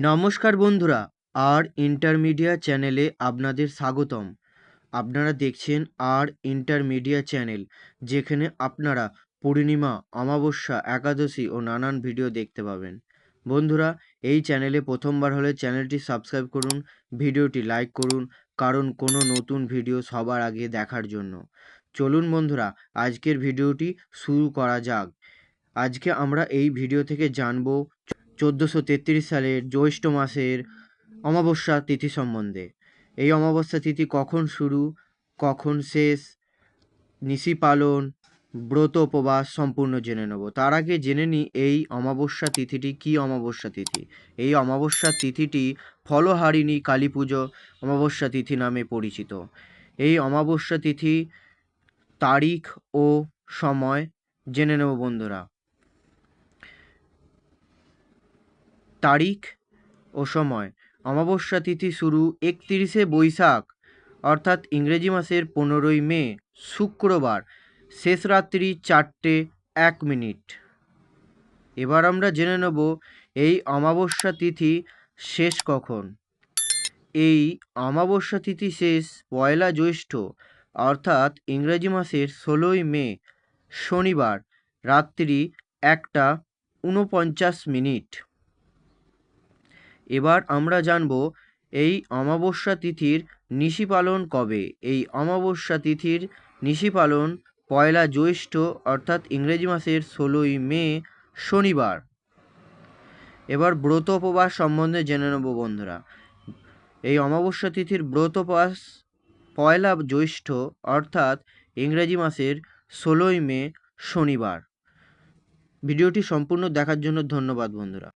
নমস্কার বন্ধুরা, আর ইন্টারমিডিয়া চ্যানেলে আপনাদের স্বাগতম। আপনারা দেখছেন আর ইন্টারমিডিয়া চ্যানেল, যেখানে আপনারা পূর্ণিমা, অমাবস্যা, একাদশী ও নানান ভিডিও দেখতে পাবেন। বন্ধুরা, এই চ্যানেলে প্রথমবার হলে চ্যানেলটি সাবস্ক্রাইব করুন, ভিডিওটি লাইক করুন, কারণ কোনো নতুন ভিডিও সবার আগে দেখার জন্য। চলুন বন্ধুরা, আজকের ভিডিওটি শুরু করা যাক। আজকে আমরা এই ভিডিও থেকে জানব 1433 সালের জ্যৈষ্ঠ মাসের অমাবস্যা তিথি সম্বন্ধে। এই অমাবস্যা তিথি কখন শুরু, কখন শেষ, নিশি পালন, ব্রত উপবাস সম্পূর্ণ জেনে নেব। তার আগে জেনে নিই এই অমাবস্যা তিথিটি কী অমাবস্যা তিথি। এই অমাবস্যা তিথিটি ফলহারিণী কালী পুজো অমাবস্যা তিথি নামে পরিচিত। এই অমাবস্যা তিথি তারিখ ও সময় জেনে নেব বন্ধুরা। তারিখ ও সময়: অমাবস্যা তিথি শুরু 31শে বৈশাখ অর্থাৎ ইংরেজি মাসের 15ই মে শুক্রবার, শেষ রাত্রি 4:01। এবার আমরা জেনে নেব এই অমাবস্যা তিথি শেষ কখন। এই অমাবস্যা তিথি শেষ পয়লা জ্যৈষ্ঠ অর্থাৎ ইংরেজি মাসের 16ই মে শনিবার, রাত্রি 1:49। এবার আমরা জানব এই অমাবস্যা তিথির নিশি পালন কবে। এই অমাবস্যা তিথির নিশি পালন পয়লা জ্যৈষ্ঠ অর্থাৎ ইংরেজি মাসের 16ই মে শনিবার। এবার ব্রত উপবাস সম্বন্ধে জেনে নেব বন্ধুরা। এই অমাবস্যা তিথির ব্রত উপবাস পয়লা জ্যৈষ্ঠ অর্থাৎ ইংরেজি মাসের 16ই মে শনিবার। ভিডিওটি সম্পূর্ণ দেখার জন্য ধন্যবাদ বন্ধুরা।